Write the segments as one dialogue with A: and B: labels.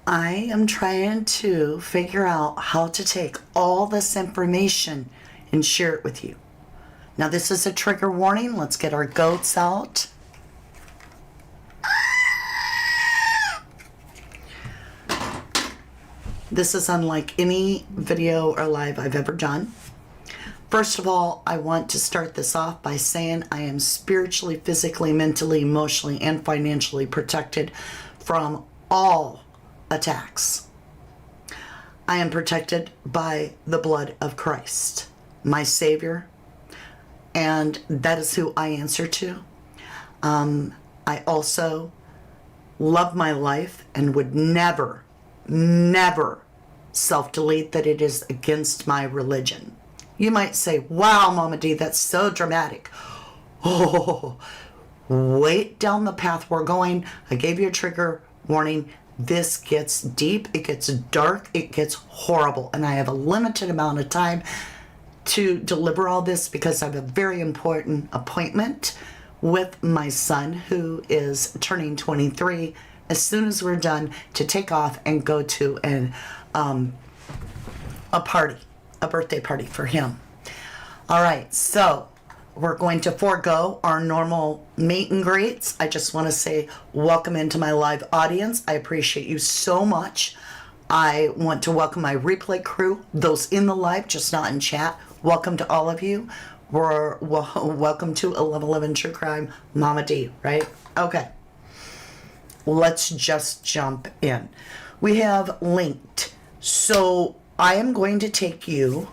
A: I am trying to figure out how to take all this information and share it with you. Now, this is a trigger warning. Let's get our goats out. This is unlike any video or live I've ever done. First of all, I want to start this off by saying I am spiritually, physically, mentally, emotionally, and financially protected from all attacks. I am protected by the blood of Christ, my Savior, and that is who I answer to. I also love my life and would never self-delete that it is against my religion. You might say, wow, Mama D, that's so dramatic. Oh, wait down the path we're going. I gave you a trigger warning. This gets deep, it gets dark, it gets horrible. And I have a limited amount of time to deliver all this because I have a very important appointment with my son who is turning 23 as soon as we're done to take off and go to a party, a birthday party for him. All right, so we're going to forego our normal meet and greets. I just want to say welcome into my live audience. I appreciate you so much. I want to welcome my replay crew, those in the live, just not in chat. Welcome to all of you. Welcome to 1111 True Crime, Mama D, right? Okay. Let's just jump in. We have linked. So I am going to take you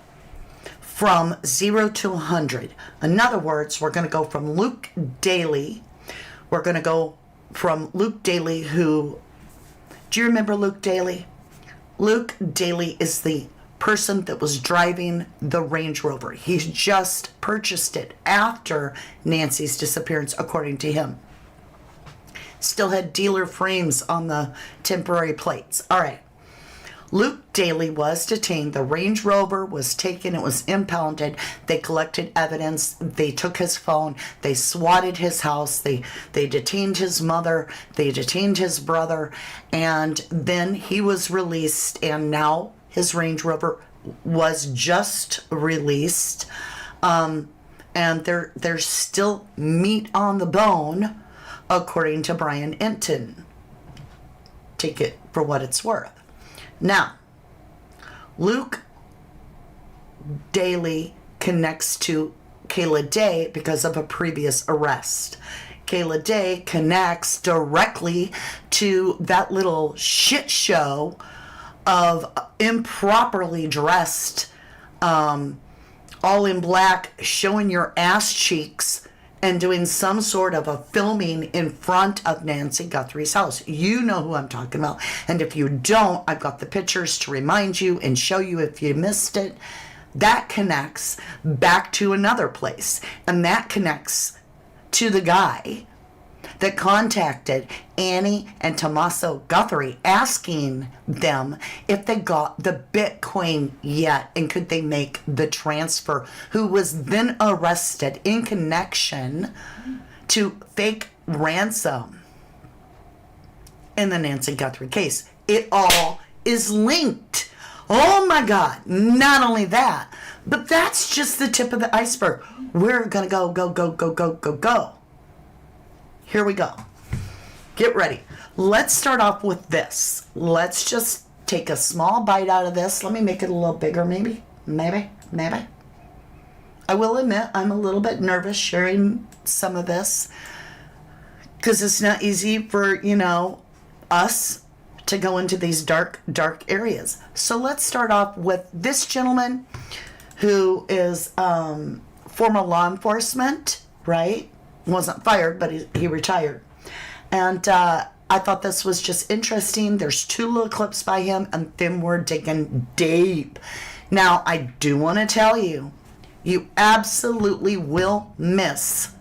A: from 0 to 100. In other words, we're going to go from Luke Daly. We're going to go from Luke Daly, who, do you remember Luke Daly? Luke Daly is the person that was driving the Range Rover. He's just purchased it after Nancy's disappearance, according to him. Still had dealer frames on the temporary plates. All right. Luke Daly was detained. The Range Rover was taken. It was impounded. They collected evidence. They took his phone. They swatted his house. They detained his mother. They detained his brother. And then he was released. And now his Range Rover was just released. And there's still meat on the bone, according to Brian Enton. Take it for what it's worth. Now, Luke Daly connects to Kayla Day because of a previous arrest. Kayla Day connects directly to that little shit show of improperly dressed, all in black, showing your ass cheeks and doing some sort of a filming in front of Nancy Guthrie's house. You know who I'm talking about. And if you don't, I've got the pictures to remind you and show you if you missed it. That connects back to another place. And that connects to the guy that contacted Annie and Tommaso Guthrie, asking them if they got the Bitcoin yet and could they make the transfer, who was then arrested in connection to fake ransom in the Nancy Guthrie case. It all is linked. Oh my God. Not only that, but that's just the tip of the iceberg. We're going to go. Here we go. Get ready. Let's start off with this. Let's just take a small bite out of this. Let me make it a little bigger, maybe. Maybe. I will admit I'm a little bit nervous sharing some of this because it's not easy for, us to go into these dark areas. So let's start off with this gentleman who is former law enforcement, right? Wasn't fired, but he retired. And I thought this was just interesting. There's 2 little clips by him, and then we're digging deep. Now, I do want to tell you, you absolutely will miss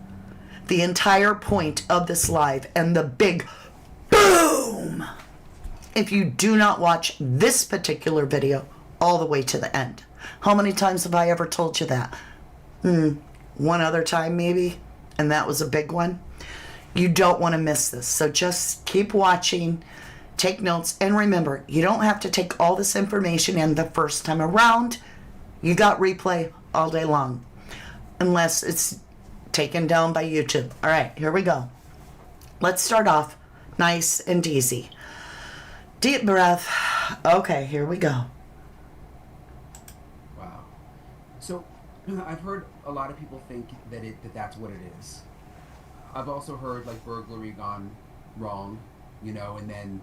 A: the entire point of this live and the big boom if you do not watch this particular video all the way to the end. How many times have I ever told you that? One other time, maybe. And that was a big one. You don't want to miss this. So just keep watching take notes, and remember, you don't have to take all this information in the first time around. You got replay all day long, unless it's taken down by YouTube. All right, here we go. Let's start off nice and easy. Deep breath. Okay, here we go.
B: Wow. So, I've heard a lot of people think that that's what it is. I've also heard like burglary gone wrong, and then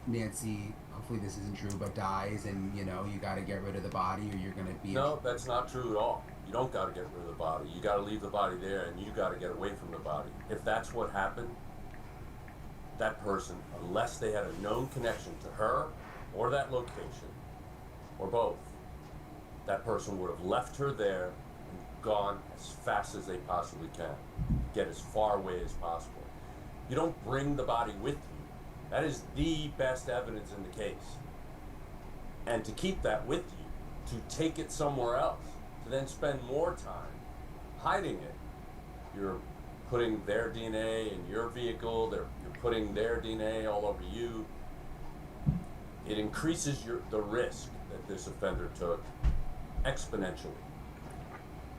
B: Nancy, hopefully this isn't true, but dies, and you got to get rid of the body, or you're going to be.
C: No, that's not true at all. You don't got to get rid of the body. You got to leave the body there, and you got to get away from the body. If that's what happened, that person, unless they had a known connection to her or that location, or both, that person would have left her there and gone as fast as they possibly can. Get as far away as possible. You don't bring the body with you. That is the best evidence in the case. And to keep that with you, to take it somewhere else, to then spend more time hiding it, you're putting their DNA in your vehicle, you're putting their DNA all over you. It increases the risk that this offender took exponentially.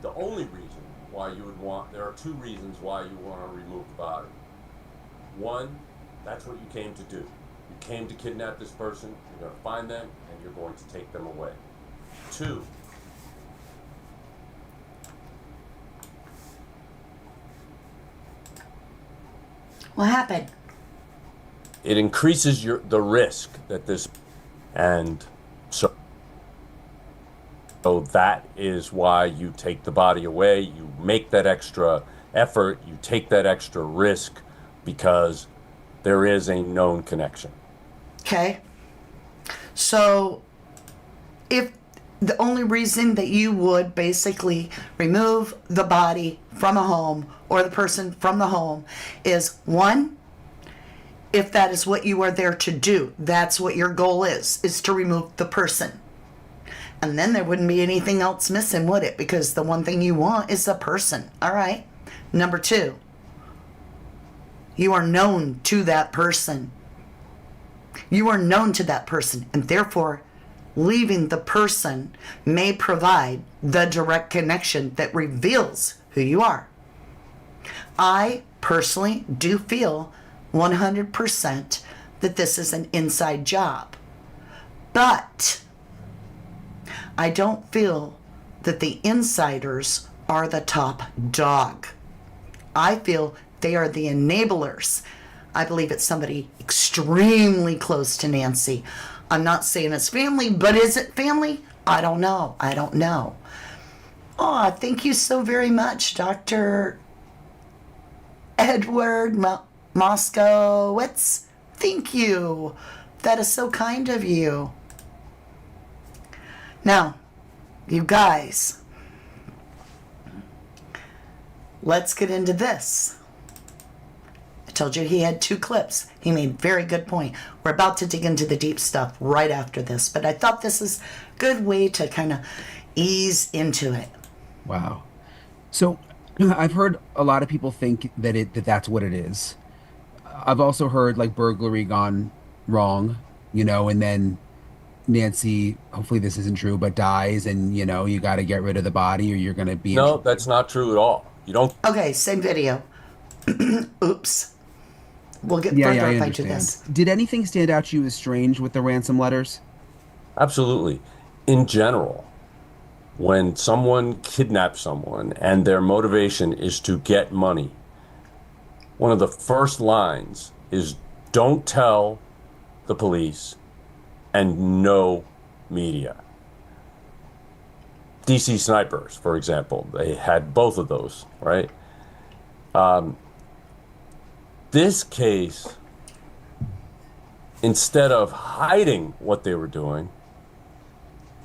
C: The only reason why you would there are two reasons why you want to remove the body. One, that's what you came to do. You came to kidnap this person, you're going to find them, and you're going to take them away. Two,
A: What happened?
C: it increases the risk that this, and so that is why you take the body away. You make that extra effort, you take that extra risk, because there is a known connection.
A: Okay. So, if the only reason that you would basically remove the body from a home or the person from the home is, one, if that is what you are there to do, that's what your goal is to remove the person. And then there wouldn't be anything else missing, would it? Because the one thing you want is the person. All right. Number two, you are known to that person. You are known to that person, and therefore, leaving the person may provide the direct connection that reveals who you are. I personally do feel 100% that this is an inside job. But I don't feel that the insiders are the top dog. I feel they are the enablers. I believe it's somebody extremely close to Nancy. I'm not saying it's family, but is it family? I don't know. Oh, thank you so very much, Dr. Edward Moskowitz. Thank you. That is so kind of you. Now, you guys, let's get into this. I told you he had 2 clips. He made a very good point. We're about to dig into the deep stuff right after this, but I thought this is a good way to kind of ease into it.
B: Wow. So, I've heard a lot of people think that that's what it is. I've also heard like burglary gone wrong, and then Nancy, hopefully this isn't true, but dies, and you got to get rid of the body, or you're going to be.
C: No, that's not true at all. You don't.
A: Okay, same video. Oops. We'll get further if I do this.
B: Did anything stand out to you as strange with the ransom letters?
C: Absolutely. In general, when someone kidnaps someone and their motivation is to get money, one of the first lines is, don't tell the police and no media. DC snipers, for example, they had both of those, right? This case, instead of hiding what they were doing,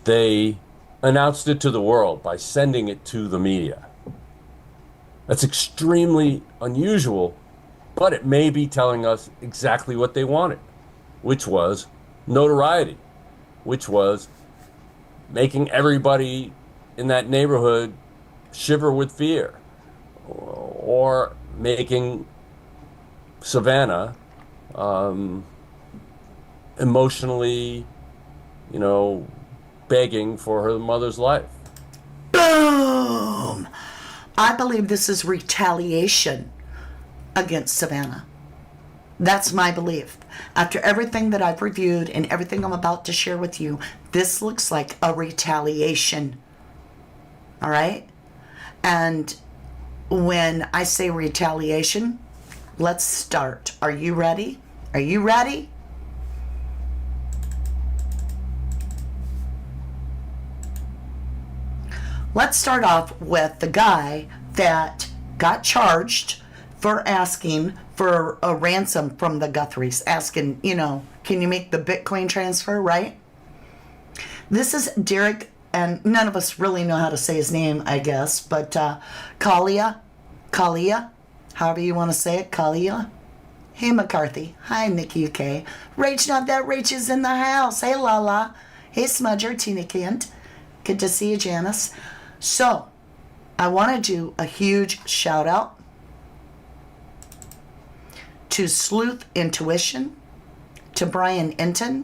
C: they announced it to the world by sending it to the media. That's extremely unusual, but it may be telling us exactly what they wanted, which was notoriety, which was making everybody in that neighborhood shiver with fear, or making Savannah emotionally, begging for her mother's life.
A: Boom! I believe this is retaliation against Savannah. That's my belief. After everything that I've reviewed and everything I'm about to share with you, this looks like a retaliation. All right? And when I say retaliation, let's start. Are you ready? Are you ready? Let's start off with the guy that got charged for asking for a ransom from the Guthries, asking, can you make the Bitcoin transfer, right? This is Derek, and none of us really know how to say his name, I guess, but Kayla, however you want to say it, Kayla. Hey, McCarthy. Hi, Nikki UK. Rach, not that Rach is in the house. Hey, Lala. Hey, Smudger, Tina Kent. Good to see you, Janice. So, I want to do a huge shout out to Sleuth Intuition, to Brian Enton,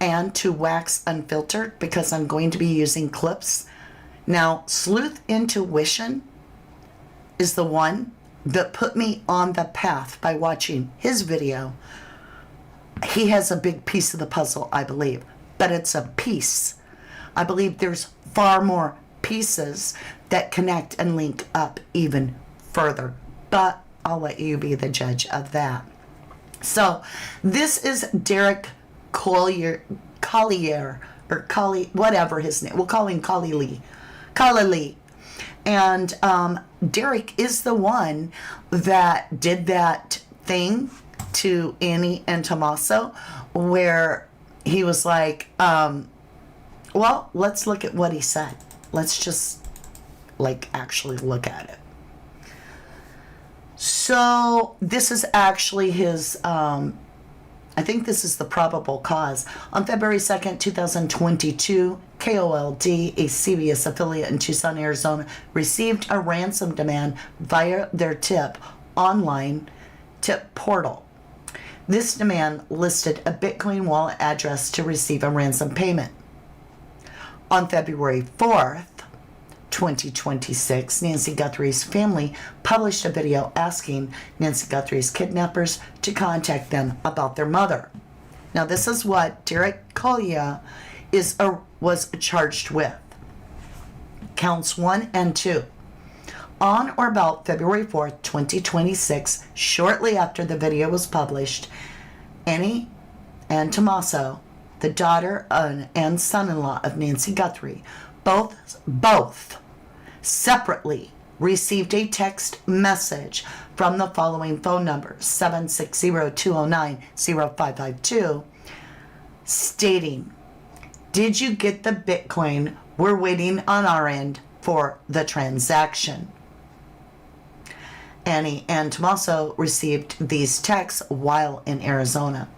A: and to Wax Unfiltered, because I'm going to be using clips. Now, Sleuth Intuition is the one that put me on the path by watching his video. He has a big piece of the puzzle, I believe, but it's a piece. I believe there's far more pieces that connect and link up even further, but I'll let you be the judge of that. So this is Derek Collier, or Collie, whatever his name, we'll call him Collie Lee. And Derek is the one that did that thing to Annie and Tommaso where he was like, well, let's look at what he said. Let's just actually look at it. So this is actually his, I think this is the probable cause. On February 2nd, 2022, KOLD, a CBS affiliate in Tucson, Arizona, received a ransom demand via their online tip portal. This demand listed a Bitcoin wallet address to receive a ransom payment. On February 4th, 2026, Nancy Guthrie's family published a video asking Nancy Guthrie's kidnappers to contact them about their mother. Now, this is what Derek Collier was charged with. Counts 1 and 2. On or about February 4th, 2026, shortly after the video was published, Annie and Tommaso, the daughter and son-in-law of Nancy Guthrie, both separately received a text message from the following phone number, 760-209-0552, stating, "Did you get the Bitcoin? We're waiting on our end for the transaction." Annie and Tommaso received these texts while in Arizona.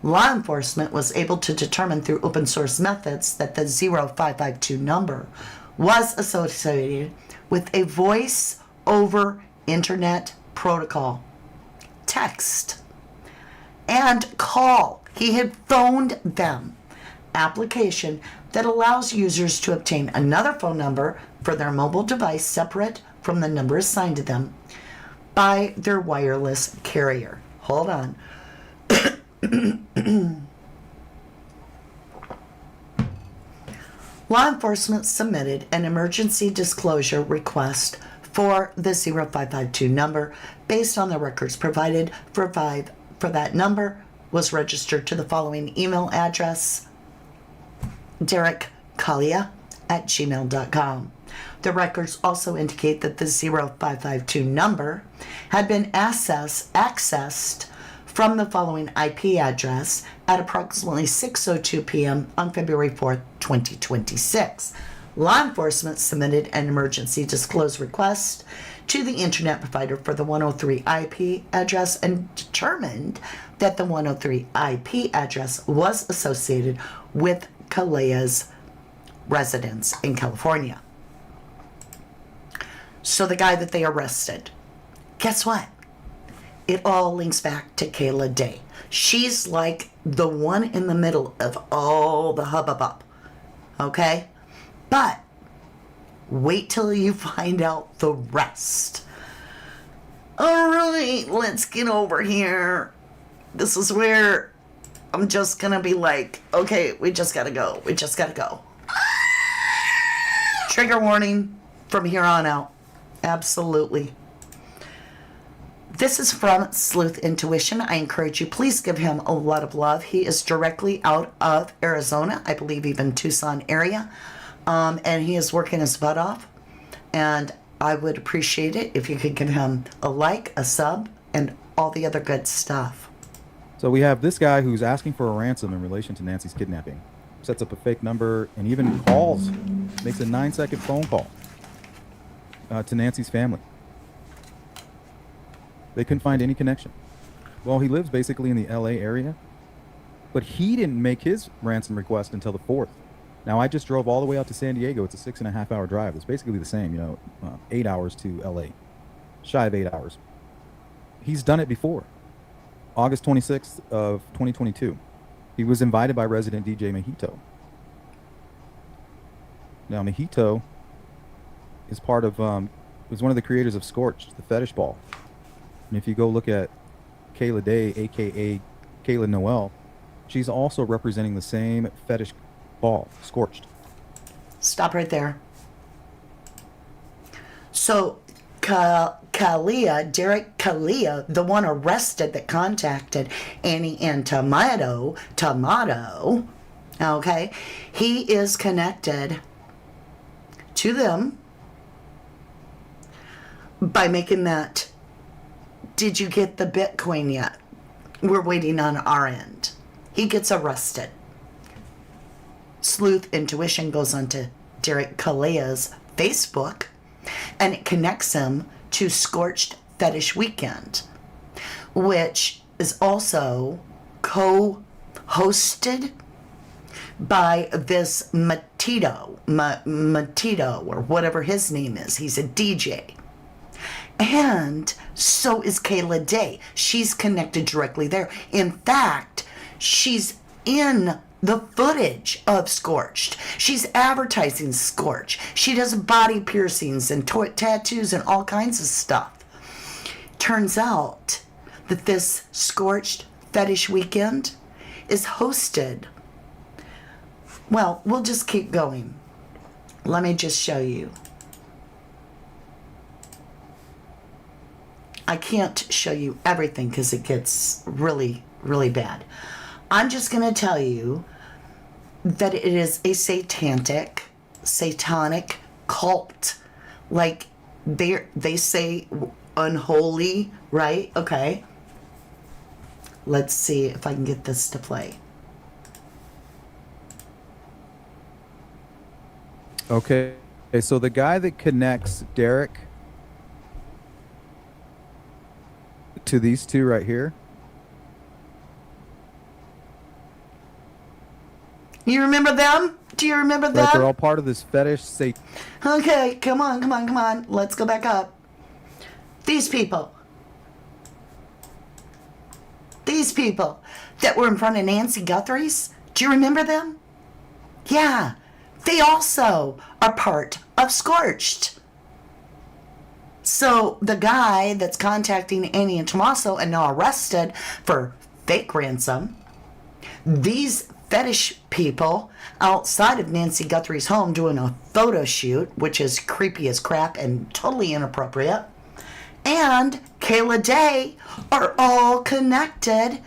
A: Law enforcement was able to determine through open source methods that the 0552 number was associated with a voice over internet protocol, text, and call. He had phoned them. Application that allows users to obtain another phone number for their mobile device separate from the number assigned to them by their wireless carrier. Hold on. Law enforcement submitted an emergency disclosure request for the 0552 number based on the records provided for that number was registered to the following email address, derekcollier@gmail.com. The records also indicate that the 0552 number had been accessed from the following IP address at approximately 6:02 p.m. on February 4th, 2026. Law enforcement submitted an emergency disclosure request to the internet provider for the 103 IP address and determined that the 103 IP address was associated with Kayla's residence in California. So the guy that they arrested, guess what? it all links back to Kayla Day. She's like the one in the middle of all the hubbub. Okay? But wait till you find out the rest. All right, let's get over here. This is where I'm just gonna be like, okay, we just gotta go. We just gotta go. Trigger warning from here on out. Absolutely. This is from Sleuth Intuition. I encourage you, please give him a lot of love. He is directly out of Arizona, I believe even Tucson area. And he is working his butt off. And I would appreciate it if you could give him a like, a sub, and all the other good stuff.
D: So we have this guy who's asking for a ransom in relation to Nancy's kidnapping. Sets up a fake number and even calls, makes a 9-second phone call to Nancy's family. They couldn't find any connection. Well, he lives basically in the LA area, but he didn't make his ransom request until the 4th. Now, I just drove all the way out to San Diego. It's a 6.5-hour drive. It's basically the same, 8 hours to LA, shy of 8 hours. He's done it before. August 26th of 2022. He was invited by resident DJ Mojito. Now, Mojito is part of, was one of the creators of Scorched, the fetish ball. And if you go look at Kayla Day, a.k.a. Kayla Noel, she's also representing the same fetish ball, Scorched.
A: Stop right there. So, Derek Kalia, the one arrested that contacted Annie and Tomato, okay, he is connected to them by making that, did you get the Bitcoin yet? We're waiting on our end. He gets arrested. Sleuth Intuition goes onto Derek Kalia's Facebook, and it connects him to Scorched Fetish Weekend, which is also co-hosted by this Matito, or whatever his name is. He's a DJ. And so is Kayla Day. She's connected directly there. In fact, she's in the footage of Scorched. She's advertising Scorched. She does body piercings and tattoos and all kinds of stuff. Turns out that this Scorched Fetish Weekend is hosted. Well, we'll just keep going. Let me just show you. I can't show you everything because it gets really, really bad. I'm just going to tell you that it is a satanic cult. Like, they say unholy, right? Okay. Let's see if I can get this to play.
D: Okay, so the guy that connects Derek to these two right here.
A: You remember them? Do you remember them?
D: Right, they're all part of this fetish.
A: Okay, come on. Let's go back up. These people that were in front of Nancy Guthrie's, do you remember them? Yeah, they also are part of Scorched. So the guy that's contacting Annie and Tommaso and now arrested for fake ransom, these fetish people outside of Nancy Guthrie's home doing a photo shoot, which is creepy as crap and totally inappropriate, and Kayla Day are all connected,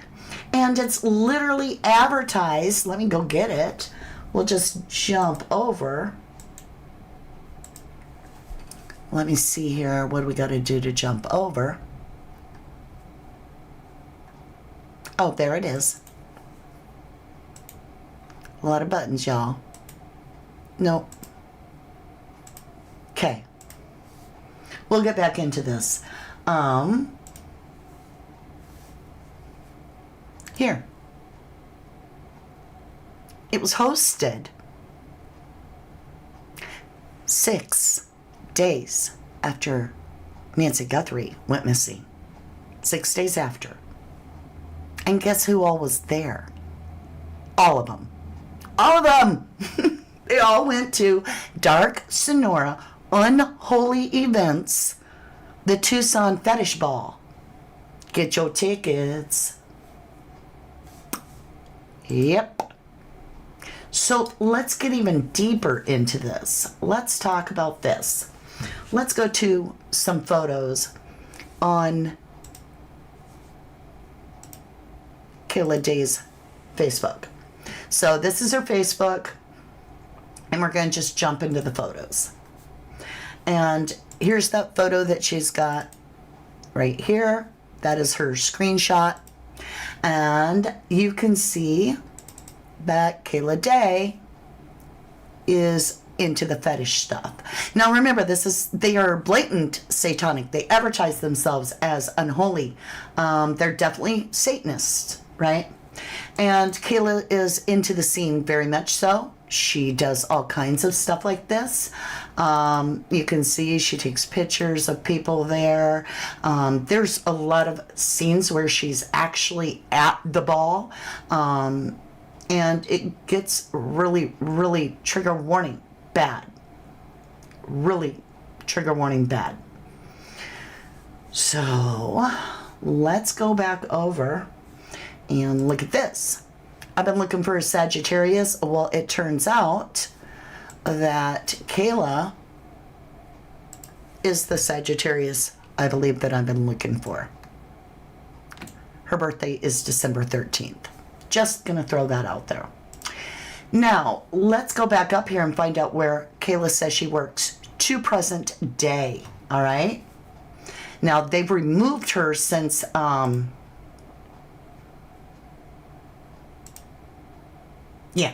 A: and it's literally advertised. Let me go get it. We'll just jump over. Let me see here. What do we got to do to jump over? Oh, there it is. A lot of buttons, y'all. Nope. Okay. We'll get back into this. Here. It was hosted 6 days after Nancy Guthrie went missing. 6 days after. And guess who all was there? All of them. All of them! They all went to Dark Sonora Unholy Events, the Tucson Fetish Ball. Get your tickets. Yep. So let's get even deeper into this. Let's talk about this. Let's go to some photos on Kayla Day's Facebook. So this is her Facebook, and we're going to just jump into the photos. And here's that photo that she's got right here. That is her screenshot. And you can see that Kayla Day is into the fetish stuff. Now remember, they are blatant satanic. They advertise themselves as unholy. They're definitely Satanists, right? And Kayla is into the scene very much so. She does all kinds of stuff like this. You can see she takes pictures of people there. There's a lot of scenes where she's actually at the ball. And it gets really, really trigger warning bad. Really trigger warning bad. So let's go back over and look at this. I've been looking for a Sagittarius. Well, it turns out that Kayla is the Sagittarius I believe that I've been looking for. Her birthday is December 13th. Just gonna throw that out there. Now, let's go back up here and find out where Kayla says she works to present day, all right? Now, they've removed her since, yeah.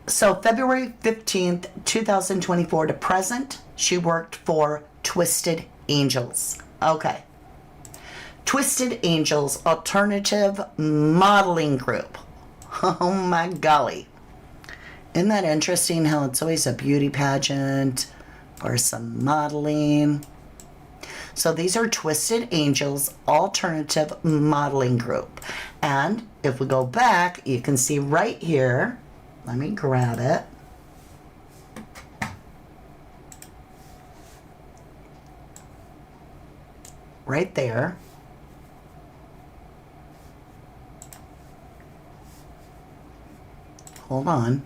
A: So February 15th, 2024 to present, she worked for Twisted Angels. Okay. Twisted Angels Alternative Modeling Group. Oh my golly. Isn't that interesting how it's always a beauty pageant or some modeling? So these are Twisted Angels Alternative Modeling Group. And if we go back, you can see right here, let me grab it. Right there. Hold on.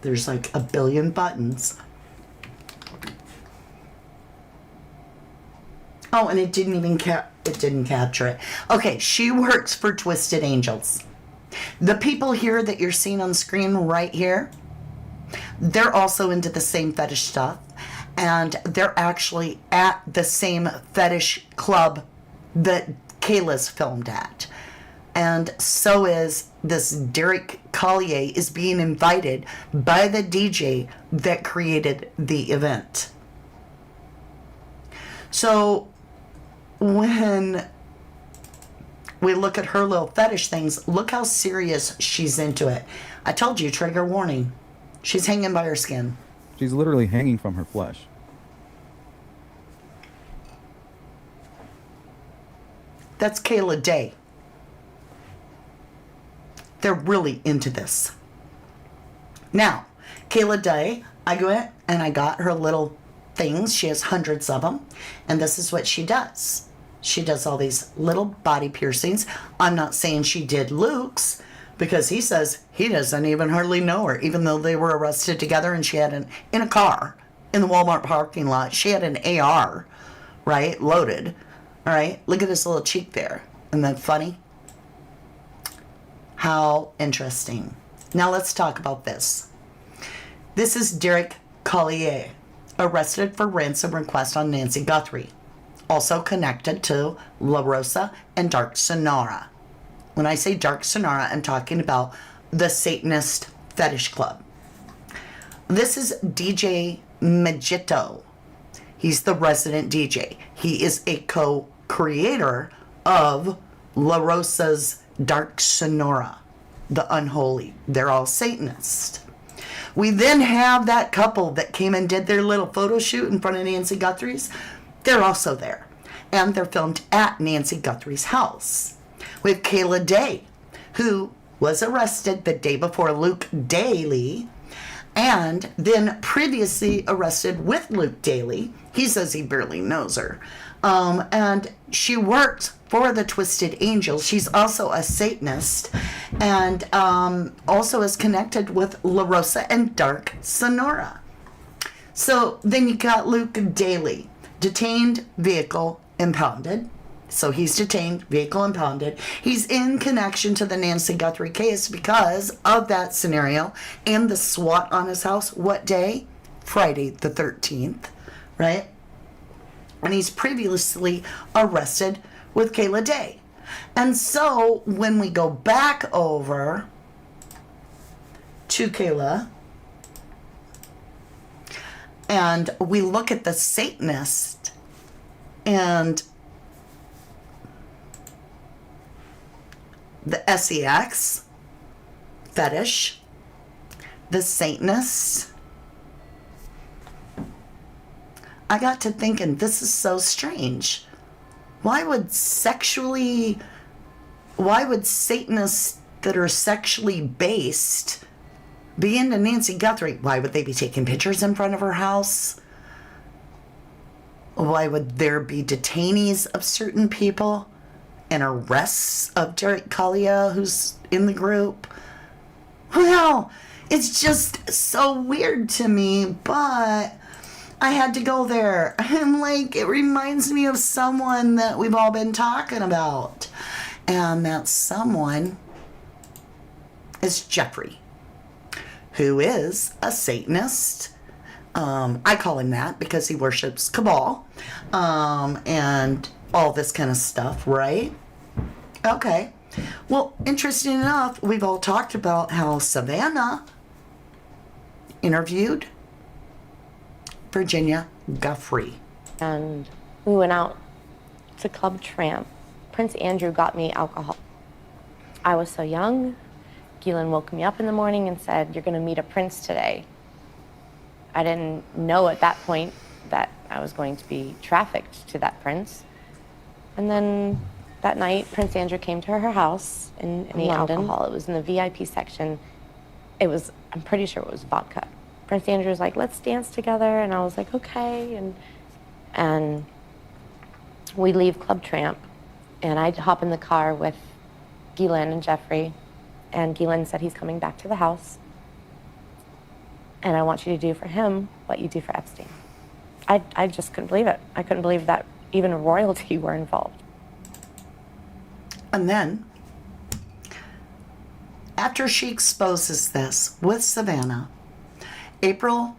A: There's like a billion buttons. Oh, and it didn't even capture it. Okay, she works for Twisted Angels. The people here that you're seeing on the screen right here, they're also into the same fetish stuff, and they're actually at the same fetish club that Kayla's filmed at. And so is this Derek Collier is being invited by the DJ that created the event. So when we look at her little fetish things, look how serious she's into it. I told you, trigger warning. She's hanging by her skin.
D: She's literally hanging from her flesh.
A: That's Kayla Day. They're really into this. Now, Kayla Day, I went and I got her little things. She has hundreds of them. And this is what she does. She does all these little body piercings. I'm not saying she did Luke's, because he says he doesn't even hardly know her, even though they were arrested together and she had in a car in the Walmart parking lot. She had an AR, right, loaded. All right, look at this little cheek there. Isn't that funny? How interesting. Now let's talk about this. This is Derek Collier, arrested for ransom request on Nancy Guthrie, also connected to La Rosa and Dark Sonora. When I say Dark Sonora, I'm talking about the Satanist Fetish Club. This is DJ Magito. He's the resident DJ. He is a co-creator of La Rosa's Dark Sonora, the Unholy. They're all Satanist. We then have that couple that came and did their little photo shoot in front of Nancy Guthrie's. They're also there. And they're filmed at Nancy Guthrie's house. We have Kayla Day, who was arrested the day before Luke Daly, and then previously arrested with Luke Daly. He says he barely knows her. And she worked for the Twisted Angels. She's also a Satanist, and also is connected with La Rosa and Dark Sonora. So then you got Luke Daly, detained, vehicle impounded. So he's detained, vehicle impounded. He's in connection to the Nancy Guthrie case because of that scenario and the SWAT on his house. What day? Friday the 13th, right? And he's previously arrested with Kayla Day. And so when we go back over to Kayla and we look at the Satanist and the SEX, Fetish, the Satanist, I got to thinking, this is so strange. Why would Satanists that are sexually based be into Nancy Guthrie? Why would they be taking pictures in front of her house? Why would there be detainees of certain people and arrests of Derek Collier, who's in the group? Well, it's just so weird to me, but I had to go there. And like, it reminds me of someone that we've all been talking about. And that someone is Jeffrey, who is a Satanist. I call him that because he worships Cabal, and all this kind of stuff, right? Okay. Well, interesting enough, we've all talked about how Savannah interviewed Virginia Guthrie.
E: And we went out to Club Tramp. Prince Andrew got me alcohol. I was so young. Guylaine woke me up in the morning and said, "You're going to meet a prince today." I didn't know at that point that I was going to be trafficked to that prince. And then that night, Prince Andrew came to her house in London. Alcohol. It was in the VIP section. I'm pretty sure it was vodka. Prince Andrew was like, "Let's dance together." And I was like, okay. And we leave Club Tramp. And I hop in the car with Guylaine and Jeffrey. And Guylaine said, "He's coming back to the house. And I want you to do for him what you do for Epstein." I just couldn't believe it. I couldn't believe that even royalty were involved.
A: And then, after she exposes this with Savannah, April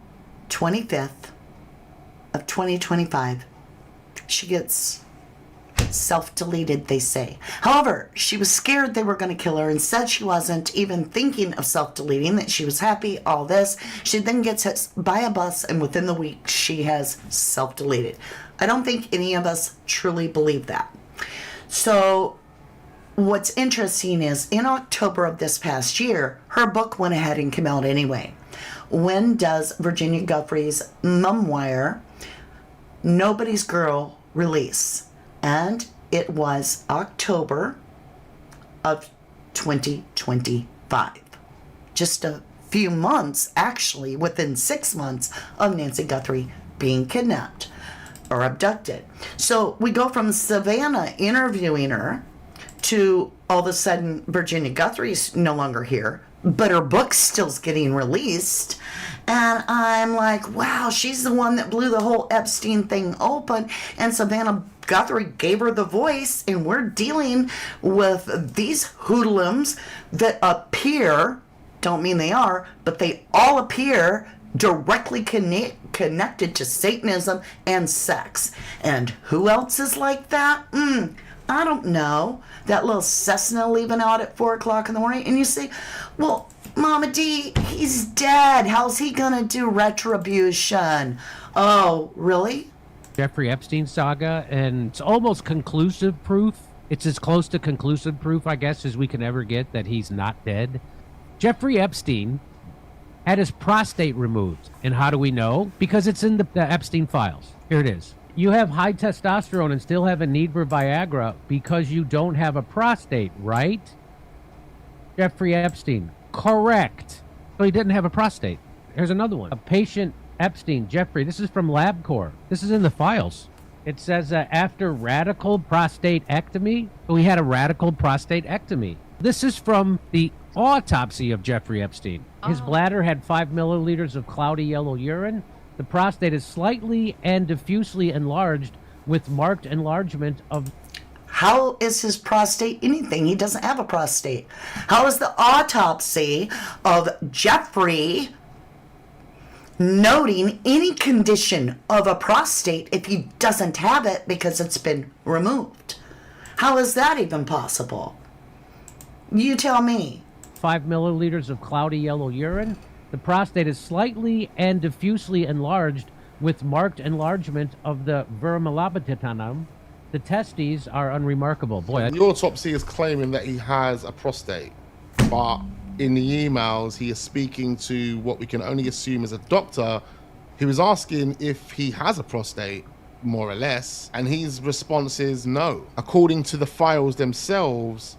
A: 25th of 2025, she gets self-deleted, they say. However, she was scared they were going to kill her and said she wasn't even thinking of self-deleting, that she was happy, all this. She then gets hit by a bus, and within the week, she has self-deleted. I don't think any of us truly believe that. So what's interesting is in October of this past year, her book went ahead and came out anyway. When does Virginia Guthrie's memoir, Nobody's Girl, release? And it was October of 2025. Just a few months, actually, within 6 months of Nancy Guthrie being kidnapped or abducted. So we go from Savannah interviewing her to all of a sudden Virginia Guthrie's no longer here, but her book's still getting released. And I'm like, wow, she's the one that blew the whole Epstein thing open. And Savannah Guthrie gave her the voice, and we're dealing with these hoodlums that appear, don't mean they are, but they all appear directly connected to Satanism and sex. And who else is like that? I don't know. That little Cessna leaving out at 4 o'clock in the morning, and you say, well, Mama D, he's dead. How's he gonna do retribution? Oh, really?
F: Jeffrey Epstein saga, and it's almost conclusive proof. It's as close to conclusive proof, I guess, as we can ever get that he's not dead. Jeffrey Epstein had his prostate removed. And how do we know? Because it's in the Epstein files. Here it is. You have high testosterone and still have a need for Viagra because you don't have a prostate, right? Jeffrey Epstein. Correct. So he didn't have a prostate. Here's another one. A patient, Epstein, Jeffrey. This is from LabCorp. This is in the files. It says after radical prostatectomy, he had a radical prostatectomy. This is from the autopsy of Jeffrey Epstein. His bladder had 5 milliliters of cloudy yellow urine. The prostate is slightly and diffusely enlarged with marked enlargement of...
A: How is his prostate anything? He doesn't have a prostate. How is the autopsy of Jeffrey noting any condition of a prostate if he doesn't have it because it's been removed? How is that even possible? You tell me.
F: 5 milliliters of cloudy yellow urine. The prostate is slightly and diffusely enlarged with marked enlargement of the vermilabitanum. The testes are unremarkable. Boy,
G: The autopsy is claiming that he has a prostate, but in the emails he is speaking to what we can only assume is a doctor who is asking if he has a prostate, more or less, and his response is no, according to the files themselves.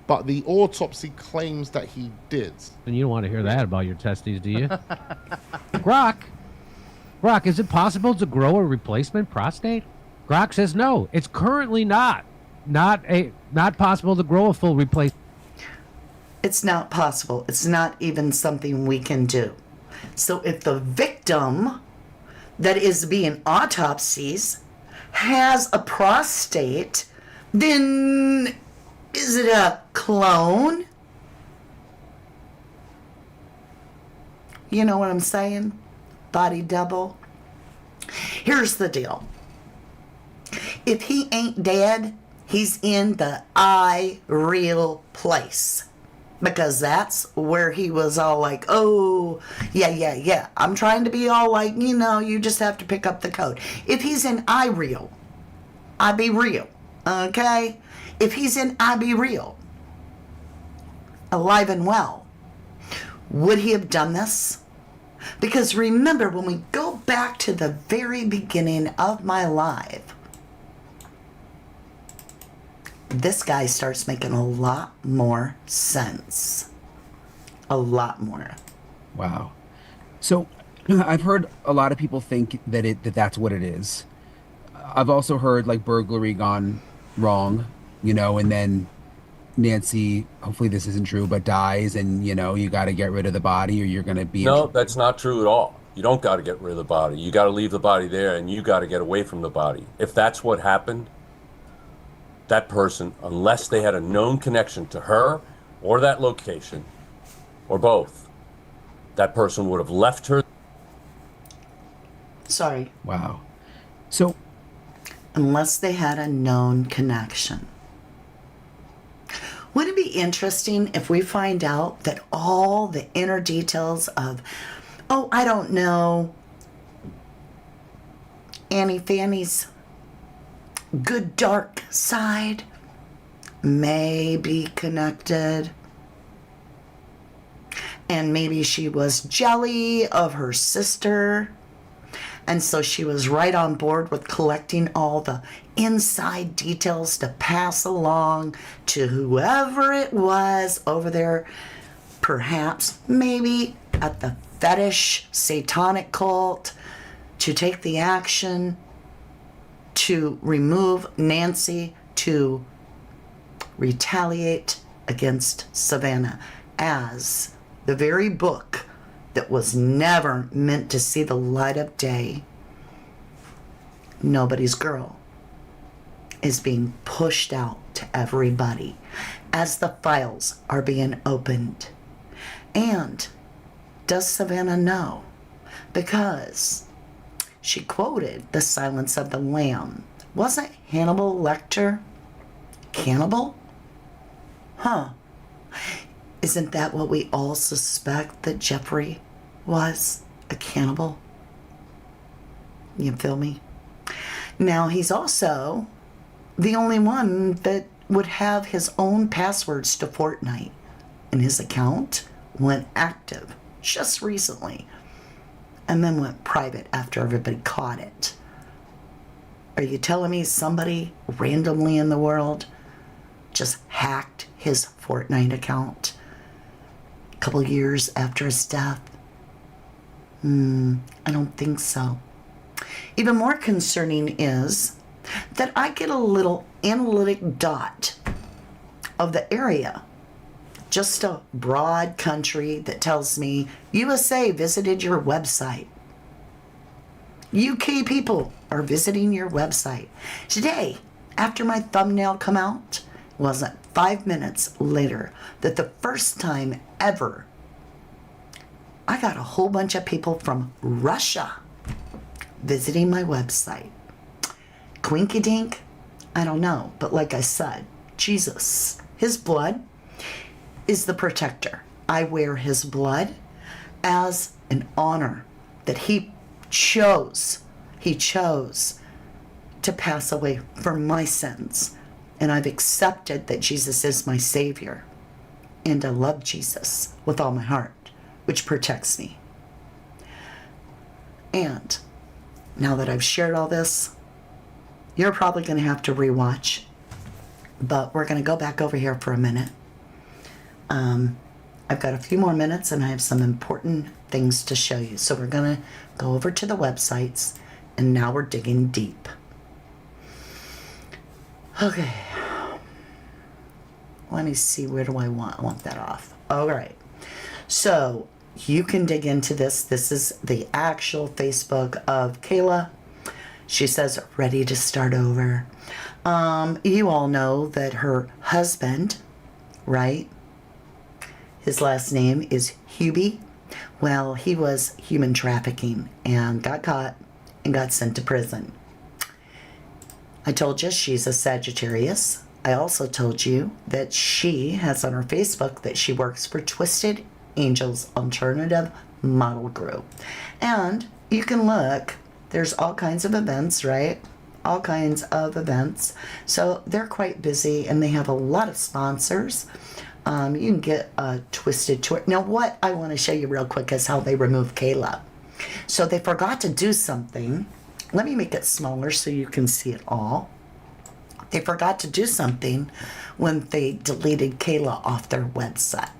G: But the autopsy claims that he did.
F: and you don't want to hear that about your testes, do you? Grok, is it possible to grow a replacement prostate? Grok says no. It's currently not possible to grow a full replacement.
A: It's not possible. It's not even something we can do. So if the victim that is being autopsies has a prostate, then is it a clone? You know what I'm saying? Body double. Here's the deal. If he ain't dead, he's in the real place. Because that's where he was all like, oh, yeah. I'm trying to be all like, you just have to pick up the code. If he's in real, I be real. Okay? If he's in I be real, alive and well, would he have done this? Because remember, when we go back to the very beginning of my live, this guy starts making a lot more sense. A lot more.
B: Wow. So I've heard a lot of people think that that's what it is. I've also heard like burglary gone wrong, and then Nancy, hopefully this isn't true, but dies and, you got to get rid of the body or you're going to be...
C: No, that's not true at all. You don't got to get rid of the body. You got to leave the body there and you got to get away from the body. If that's what happened, that person, unless they had a known connection to her or that location or both, that person would have left her.
A: Sorry.
B: Wow. So...
A: unless they had a known connection. Would it be interesting if we find out that all the inner details of, I don't know, Annie Fanny's good dark side may be connected? And maybe she was jelly of her sister. And so she was right on board with collecting all the inside details to pass along to whoever it was over there, perhaps, maybe at the Fetish satanic cult, to take the action to remove Nancy, to retaliate against Savannah, as the very book that was never meant to see the light of day, Nobody's Girl, is being pushed out to everybody as the files are being opened. And does Savannah know? Because she quoted The Silence of the Lamb. Wasn't Hannibal Lecter cannibal? Huh. Isn't that what we all suspect, that Jeffrey was a cannibal? You feel me? Now, he's also the only one that would have his own passwords to Fortnite, and his account went active just recently, and then went private after everybody caught it. Are you telling me somebody randomly in the world just hacked his Fortnite account a couple years after his death? I don't think so. Even more concerning is that I get a little analytic dot of the area, just a broad country that tells me USA visited your website. UK people are visiting your website. Today, after my thumbnail come out, it wasn't 5 minutes later that the first time ever I got a whole bunch of people from Russia visiting my website. Quinky dink? I don't know. But like I said, Jesus, his blood is the protector. I wear his blood as an honor that he chose to pass away for my sins. And I've accepted that Jesus is my Savior. And I love Jesus with all my heart, which protects me. And now that I've shared all this, you're probably going to have to rewatch. But we're going to go back over here for a minute. I've got a few more minutes and I have some important things to show you. So we're going to go over to the websites and now we're digging deep. Okay. Let me see, where do I want that off? All right. So you can dig into this. This is the actual Facebook of Kayla. She says, ready to start over. You all know that her husband, right? His last name is Hubie. Well, he was human trafficking and got caught and got sent to prison. I told you she's a Sagittarius. I also told you that she has on her Facebook that she works for Twisted Angels Alternative Model Group. And you can look, there's all kinds of events, right? All kinds of events. So they're quite busy and they have a lot of sponsors. You can get a Twisted Tour. Now, what I want to show you real quick is how they remove Kayla. So they forgot to do something. Let me make it smaller so you can see it all. They forgot to do something when they deleted Kayla off their website.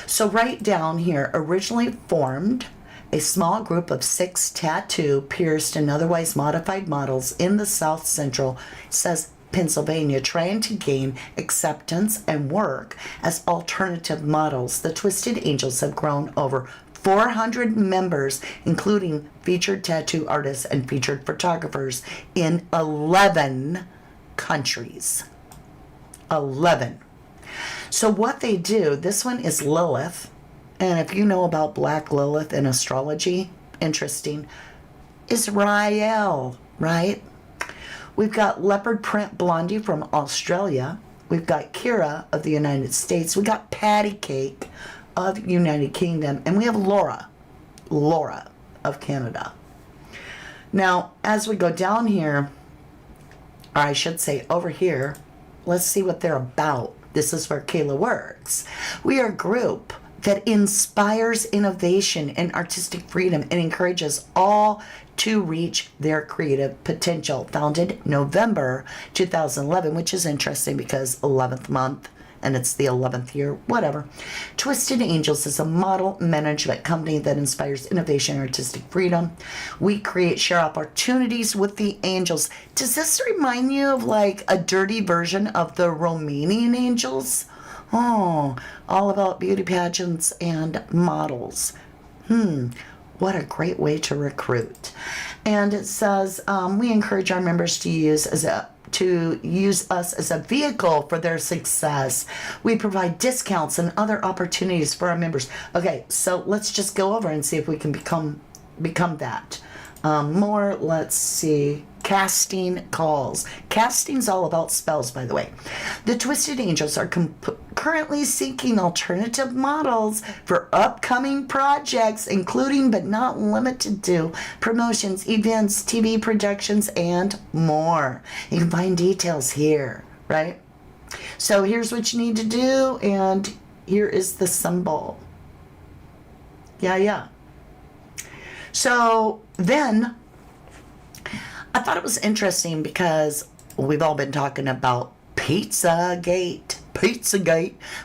A: So right down here, originally formed a small group of 6 tattoo, pierced, and otherwise modified models in the South Central, says Pennsylvania, trying to gain acceptance and work as alternative models. The Twisted Angels have grown over 400 members, including featured tattoo artists and featured photographers in 11 countries. 11. So what they do, this one is Lilith. And if you know about Black Lilith in astrology, interesting. Israel, right? We've got Leopard Print Blondie from Australia. We've got Kira of the United States. We got Patty Cake of United Kingdom. And we have Laura of Canada. Now, as we go down here, or I should say over here, let's see what they're about. This is where Kayla works. We are a group that inspires innovation and artistic freedom and encourages all to reach their creative potential. Founded November 2011, which is interesting because 11th month and it's the 11th year, whatever. Twisted Angels is a model management company that inspires innovation and artistic freedom. We create share opportunities with the angels. Does this remind you of like a dirty version of the Romanian angels? Oh, all about beauty pageants and models. What a great way to recruit. And it says, we encourage our members to use us as a vehicle for their success. We provide discounts and other opportunities for our members. Okay, so let's just go over and see if we can become that. More, let's see, casting calls. Casting's all about spells, by the way. The Twisted Angels are currently seeking alternative models for upcoming projects, including but not limited to promotions, events, TV productions, and more. You can find details here, right? So here's what you need to do, and here is the symbol. Yeah. So then I thought it was interesting because we've all been talking about Pizzagate,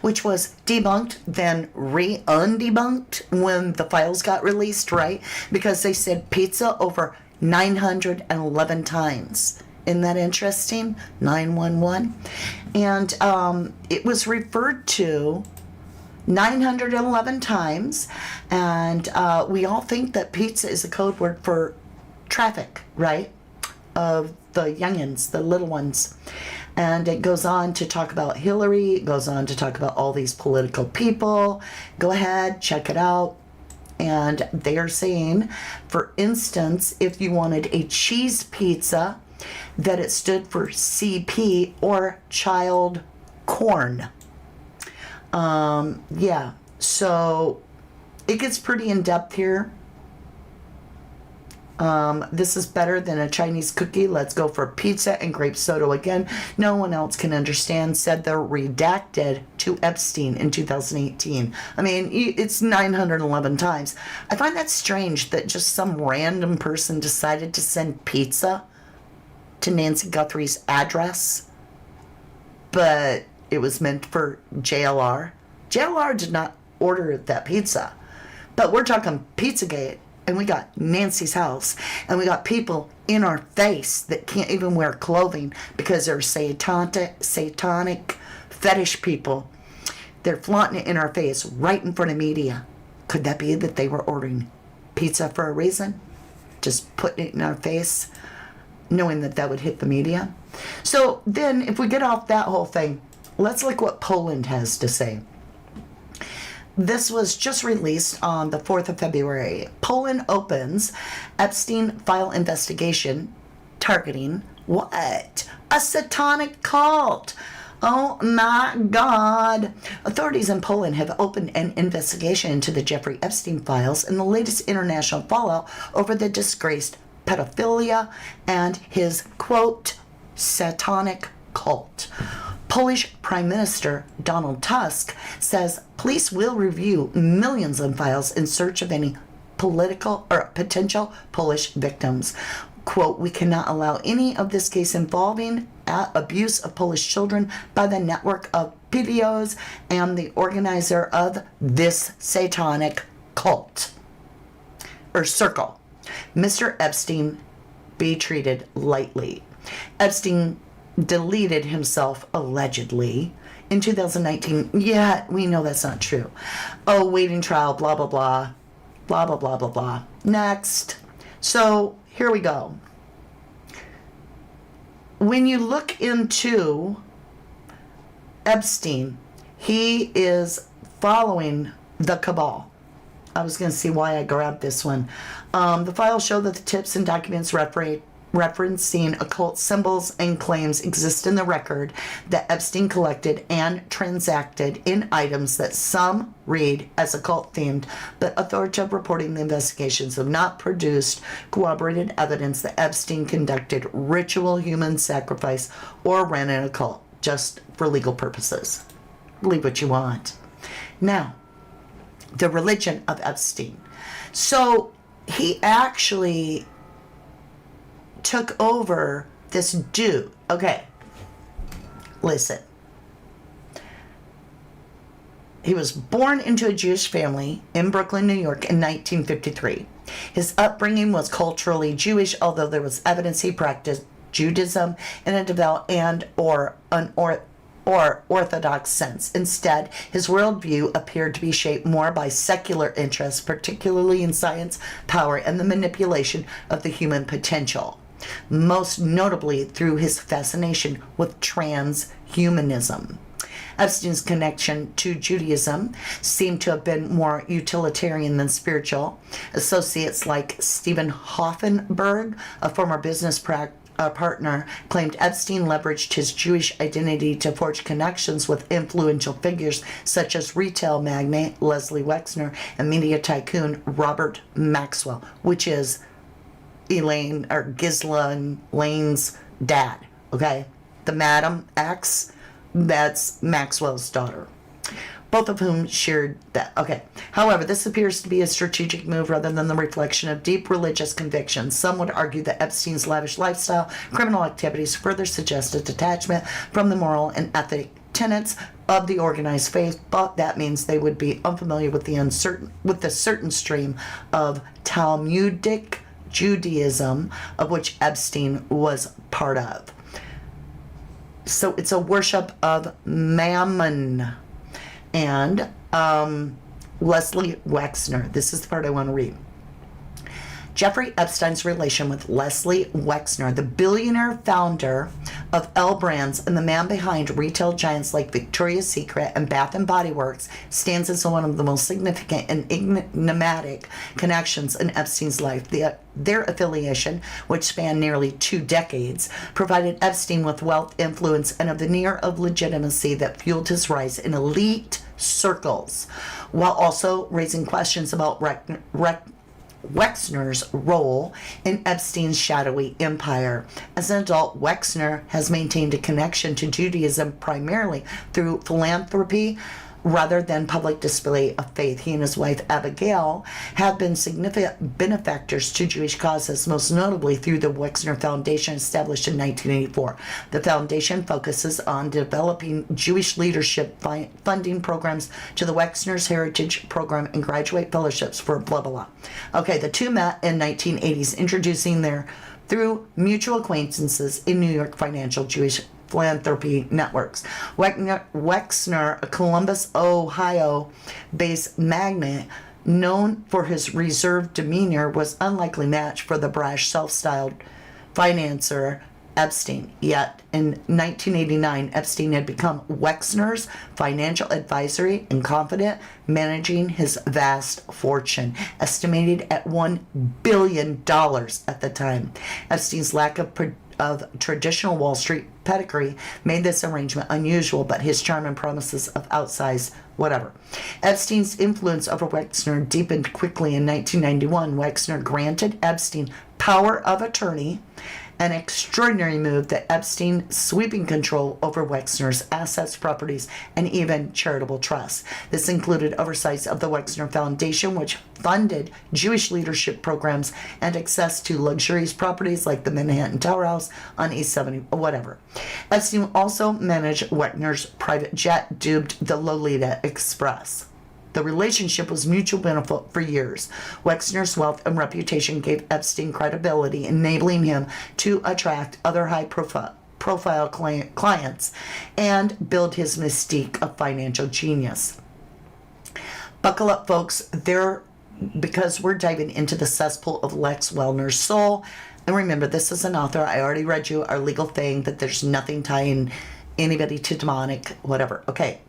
A: which was debunked, then undebunked when the files got released, right? Because they said pizza over 911 times. Isn't that interesting? 911. And it was referred to 911 times, and we all think that pizza is a code word for traffic, right? Of the youngins, the little ones. And it goes on to talk about Hillary, it goes on to talk about all these political people. Go ahead, check it out. And they are saying, for instance, if you wanted a cheese pizza, that it stood for CP or child corn. Yeah, so it gets pretty in depth here. This is better than a Chinese cookie. Let's go for pizza and grape soda again. No one else can understand, said the redacted to Epstein in 2018. I mean, it's 911 times. I find that strange that just some random person decided to send pizza to Nancy Guthrie's address, but it was meant for JLR. JLR did not order that pizza, but we're talking Pizzagate. And we got Nancy's house, and we got people in our face that can't even wear clothing because they're satanic fetish people. They're flaunting it in our face right in front of media. Could that be that they were ordering pizza for a reason? Just putting it in our face, knowing that that would hit the media? So then, if we get off that whole thing, let's look what Poland has to say. This was just released on the 4th of February. Poland opens Epstein file investigation targeting what? A satanic cult. Oh my God. Authorities in Poland have opened an investigation into the Jeffrey Epstein files and the latest international fallout over the disgraced pedophilia and his, quote, satanic cult. Polish Prime Minister Donald Tusk says police will review millions of files in search of any political or potential Polish victims. Quote, we cannot allow any of this case involving abuse of Polish children by the network of PDOs and the organizer of this satanic cult or circle. Mr. Epstein be treated lightly. Epstein deleted himself allegedly in 2019. Yeah, we know that's not true. Oh, waiting trial, blah, blah, blah, blah, blah, blah, blah, blah. Next. So here we go. When you look into Epstein, he is following the cabal. I was going to see why I grabbed this one. The files show that the tips and documents referencing occult symbols and claims exist in the record that Epstein collected and transacted in items that some read as occult themed, but authoritative reporting the investigations have not produced corroborated evidence that Epstein conducted ritual human sacrifice or ran an occult just for legal purposes. Believe what you want. Now, the religion of Epstein. So he actually took over this dude. Okay, listen. He was born into a Jewish family in Brooklyn, New York in 1953. His upbringing was culturally Jewish, although there was evidence he practiced Judaism in a devout or orthodox sense. Instead, his worldview appeared to be shaped more by secular interests, particularly in science, power, and the manipulation of the human potential, most notably through his fascination with transhumanism. Epstein's connection to Judaism seemed to have been more utilitarian than spiritual. Associates like Stephen Hoffenberg, a former business partner, claimed Epstein leveraged his Jewish identity to forge connections with influential figures such as retail magnate Leslie Wexner and media tycoon Robert Maxwell, which is Elaine or Ghislaine Lane's dad. Okay, the Madam X, that's Maxwell's daughter. both of whom shared that. Okay. However, this appears to be a strategic move rather than the reflection of deep religious convictions. Some would argue that Epstein's lavish lifestyle, criminal activities further suggest a detachment from the moral and ethic tenets of the organized faith, but that means they would be unfamiliar with the certain stream of Talmudic Judaism of which Epstein was part of. So it's a worship of Mammon. And Leslie Wexner. This is the part I want to read. Jeffrey Epstein's relation with Leslie Wexner, the billionaire founder of L Brands and the man behind retail giants like Victoria's Secret and Bath and Body Works, stands as one of the most significant and enigmatic connections in Epstein's life. Their affiliation, which spanned nearly 2 decades, provided Epstein with wealth, influence, and a veneer of legitimacy that fueled his rise in elite circles, while also raising questions about Wexner's role in Epstein's shadowy empire. As an adult, Wexner has maintained a connection to Judaism primarily through philanthropy rather than public display of faith. He and his wife Abigail have been significant benefactors to Jewish causes, most notably through the Wexner Foundation established in 1984. The foundation focuses on developing Jewish leadership funding programs to the Wexner's Heritage Program and graduate fellowships for blah blah blah. Okay, the two met in 1980s, introducing their through mutual acquaintances in New York financial Jewish philanthropy networks. Wexner, a Columbus, Ohio-based magnate known for his reserved demeanor, was unlikely match for the brash, self-styled financier Epstein. Yet, in 1989, Epstein had become Wexner's financial advisory and confidant, managing his vast fortune, estimated at $1 billion at the time. Epstein's lack of traditional Wall Street pedigree made this arrangement unusual, but his charm and promises of outsized whatever. Epstein's influence over Wexner deepened quickly. In 1991, Wexner granted Epstein power of attorney, an extraordinary move that Epstein sweeping control over Wexner's assets, properties, and even charitable trusts. This included oversight of the Wexner Foundation, which funded Jewish leadership programs, and access to luxurious properties like the Manhattan Tower House on East 70, whatever. Epstein also managed Wexner's private jet dubbed the Lolita Express. The relationship was mutual benefit for years. Wexner's wealth and reputation gave Epstein credibility, enabling him to attract other high-profile clients and build his mystique of financial genius. Buckle up, folks. Because we're diving into the cesspool of Lex Wellner's soul. And remember, this is an author. I already read you our legal thing that there's nothing tying anybody to demonic, whatever. Okay.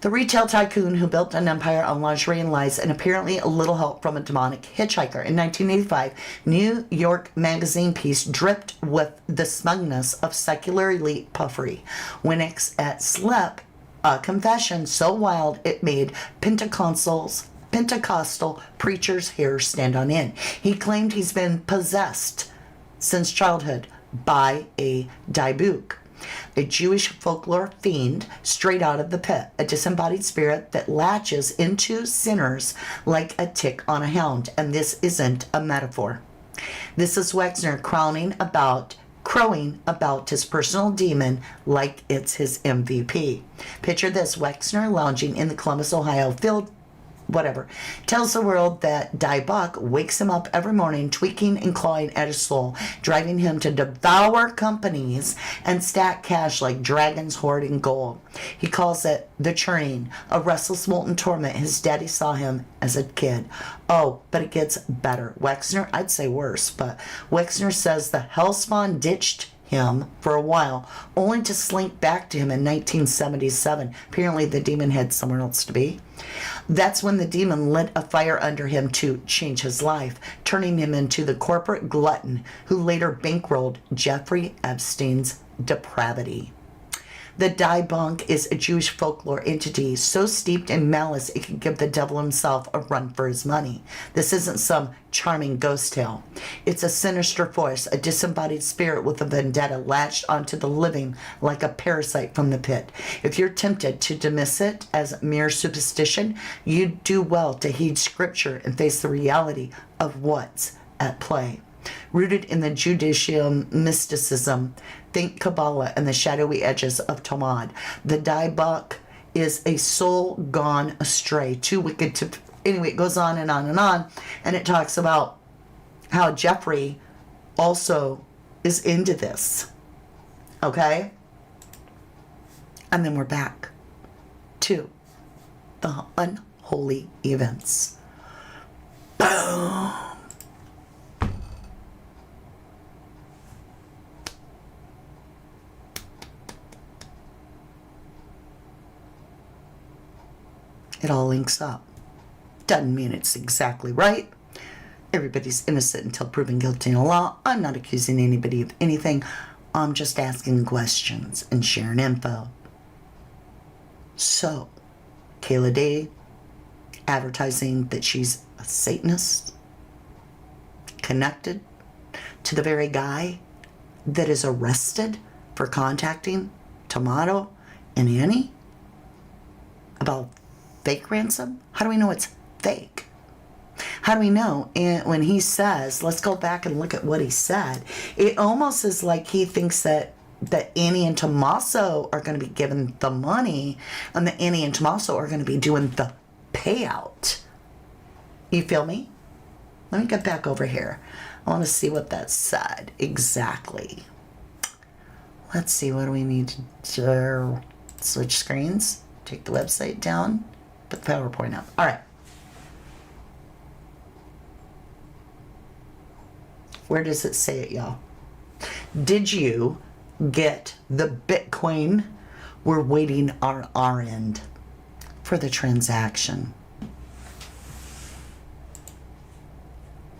A: The retail tycoon who built an empire on lingerie and lies, and apparently a little help from a demonic hitchhiker. In 1985, New York Magazine piece dripped with the smugness of secular elite puffery. When at Slip, a confession so wild it made Pentecostal preachers' hair stand on end. He claimed he's been possessed since childhood by a dibuk, a Jewish folklore fiend straight out of the pit, a disembodied spirit that latches into sinners like a tick on a hound. And this isn't a metaphor. This is Wexner crowing about his personal demon like it's his MVP. Picture this: Wexner lounging in the Columbus, Ohio field, whatever, tells the world that Diebuck wakes him up every morning, tweaking and clawing at his soul, driving him to devour companies and stack cash like dragons hoarding gold. He calls it the churning, a restless molten torment his daddy saw him as a kid. Oh, but it gets better. Wexner, I'd say worse, but Wexner says the hellspawn ditched him for a while, only to slink back to him in 1977. Apparently the demon had somewhere else to be. That's when the demon lit a fire under him to change his life, turning him into the corporate glutton who later bankrolled Jeffrey Epstein's depravity. The die bunk is a Jewish folklore entity so steeped in malice it can give the devil himself a run for his money. This isn't some charming ghost tale. It's a sinister force, a disembodied spirit with a vendetta latched onto the living like a parasite from the pit. If you're tempted to dismiss it as mere superstition, you do well to heed scripture and face the reality of what's at play. Rooted in the judicial mysticism, think Kabbalah and the shadowy edges of Talmud. The Daibak is a soul gone astray, too wicked to... Anyway, it goes on and on and on, and it talks about how Jeffrey also is into this. Okay? And then we're back to the unholy events. Boom! It all links up. Doesn't mean it's exactly right. Everybody's innocent until proven guilty in the law. I'm not accusing anybody of anything. I'm just asking questions and sharing info. So, Kayla Day advertising that she's a Satanist, connected to the very guy that is arrested for contacting Tomato and Annie about fake ransom? How do we know it's fake? How do we know? And when he says, let's go back and look at what he said, it almost is like he thinks that Annie and Tommaso are going to be given the money and that Annie and Tommaso are going to be doing the payout. You feel me? Let me get back over here. I want to see what that said exactly. Let's see, what do we need to do? Switch screens, take the website down, put the PowerPoint up. All right. Where does it say it, y'all? Did you get the Bitcoin? We're waiting on our end for the transaction.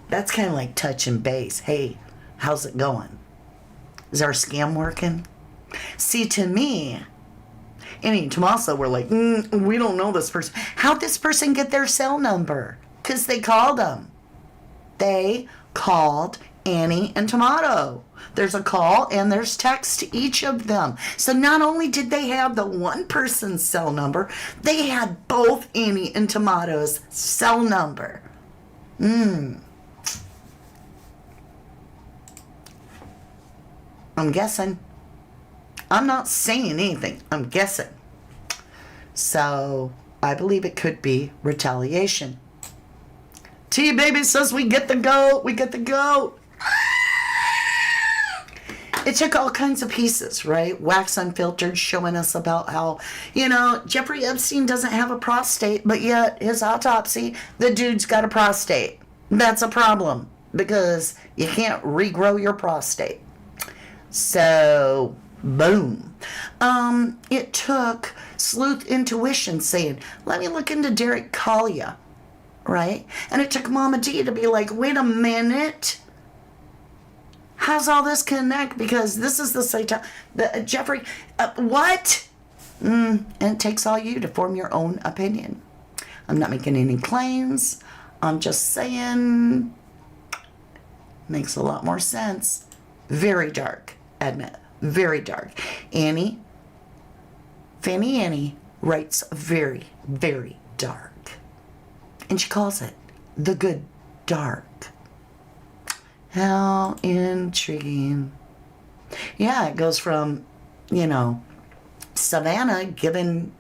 A: That's kind of like touch and base. Hey, how's it going? Is our scam working? See, to me, Annie and Tommaso were like, we don't know this person. How'd this person get their cell number? Because they called them. They called Annie and Tomato. There's a call and there's text to each of them. So not only did they have the one person's cell number, they had both Annie and Tomato's cell number. I'm guessing. I'm not saying anything. I'm guessing. So I believe it could be retaliation. T-Baby says we get the goat. We get the goat. It took all kinds of pieces, right? Wax Unfiltered showing us about how, Jeffrey Epstein doesn't have a prostate, but yet his autopsy, the dude's got a prostate. That's a problem because you can't regrow your prostate. So, boom. It took Sleuth Intuition saying, let me look into Derek Collier, right? And it took Mama D to be like, wait a minute. How's all this connect? Because this is the Satan, Jeffrey, what? And it takes all you to form your own opinion. I'm not making any claims. I'm just saying, makes a lot more sense. Very dark, admit, very dark. Fanny Annie writes very, very dark. And she calls it the good dark. How intriguing. Yeah, it goes from, Savannah giving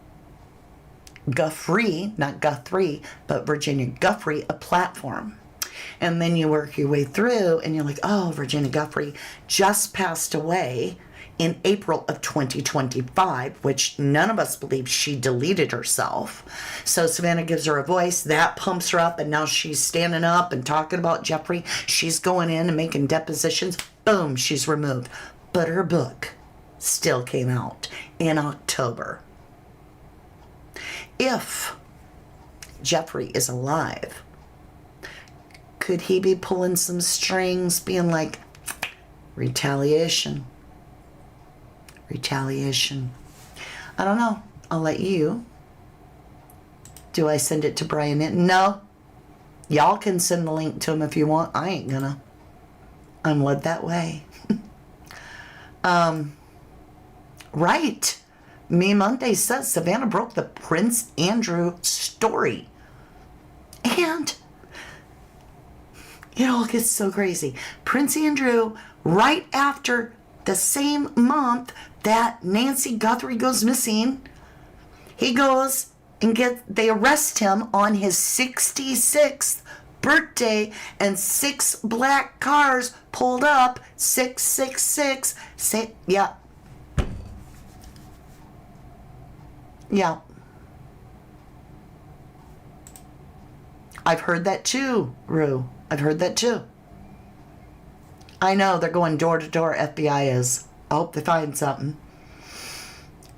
A: Guthrie, not Guthrie, but Virginia Guthrie, a platform. And then you work your way through and you're like, oh, Virginia Guthrie just passed away in April of 2025, which none of us believe she deleted herself. So Savannah gives her a voice. That pumps her up, and now she's standing up and talking about Jeffrey. She's going in and making depositions. Boom, she's removed. But her book still came out in October. If Jeffrey is alive, could he be pulling some strings, being like, retaliation? Retaliation. I don't know. I'll let you. Do I send it to Brian? No. Y'all can send the link to him if you want. I ain't gonna. I'm led that way. Right. Me Monday says Savannah broke the Prince Andrew story. And it all gets so crazy. Prince Andrew, right after the same month that Nancy Guthrie goes missing, he goes and they arrest him on his 66th birthday, and 6 black cars pulled up. 666. Yeah. Yeah. I've heard that too, Rue. I've heard that too. I know they're going door to door, FBI is. I hope they find something.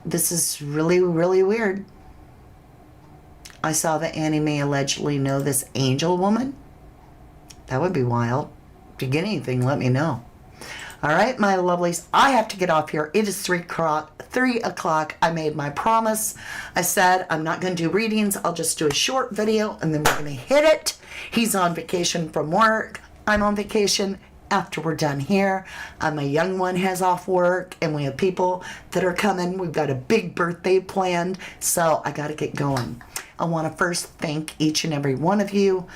A: This is really, really weird. I saw that Annie may allegedly know this angel woman. That would be wild. If you get anything, let me know. All right, my lovelies, I have to get off here. It is 3 o'clock. I made my promise. I said I'm not going to do readings. I'll just do a short video, and then we're going to hit it. He's on vacation from work. I'm on vacation after we're done here. My young one has off work, and we have people that are coming. We've got a big birthday planned, so I got to get going. I want to first thank each and every one of you.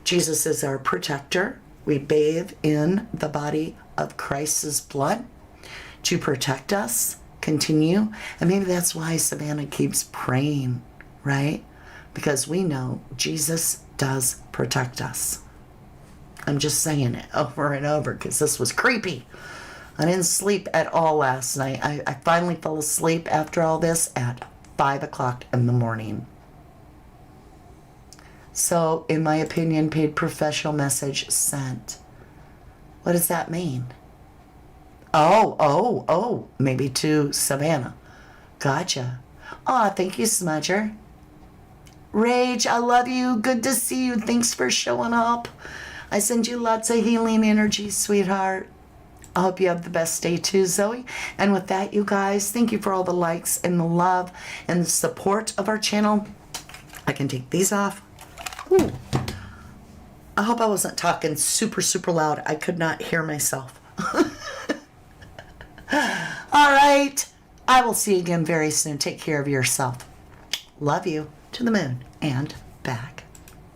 A: Jesus is our protector. We bathe in the body of Christ's blood to protect us, continue. And maybe that's why Savannah keeps praying, right? Because we know Jesus does protect us. I'm just saying it over and over because this was creepy. I didn't sleep at all last night. I finally fell asleep after all this at 5 o'clock in the morning. So, in my opinion, paid professional message sent. What does that mean? Oh, maybe to Savannah. Gotcha. Aw, thank you, Smudger. Rage, I love you. Good to see you. Thanks for showing up. I send you lots of healing energy, sweetheart. I hope you have the best day too, Zoe. And with that, you guys, thank you for all the likes and the love and the support of our channel. I can take these off. Ooh. I hope I wasn't talking super, super loud. I could not hear myself. All right. I will see you again very soon. Take care of yourself. Love you. To the moon and back.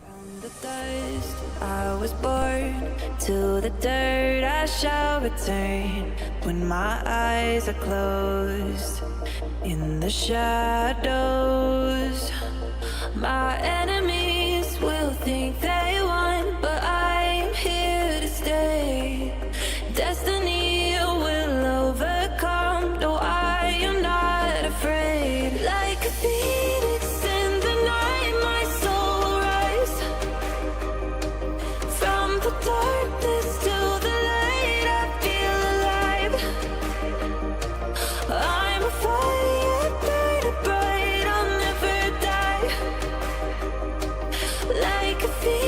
H: From the dust I was born, to the dirt I shall return. When my eyes are closed, in the shadows, my enemies will think they won, but I am here to stay. Destiny will overcome, no, I am not afraid. Like a phoenix in the night, my soul will rise. From the darkness to the light, I feel alive. I'm a fire, burning bright, I'll never die. Like a phoenix.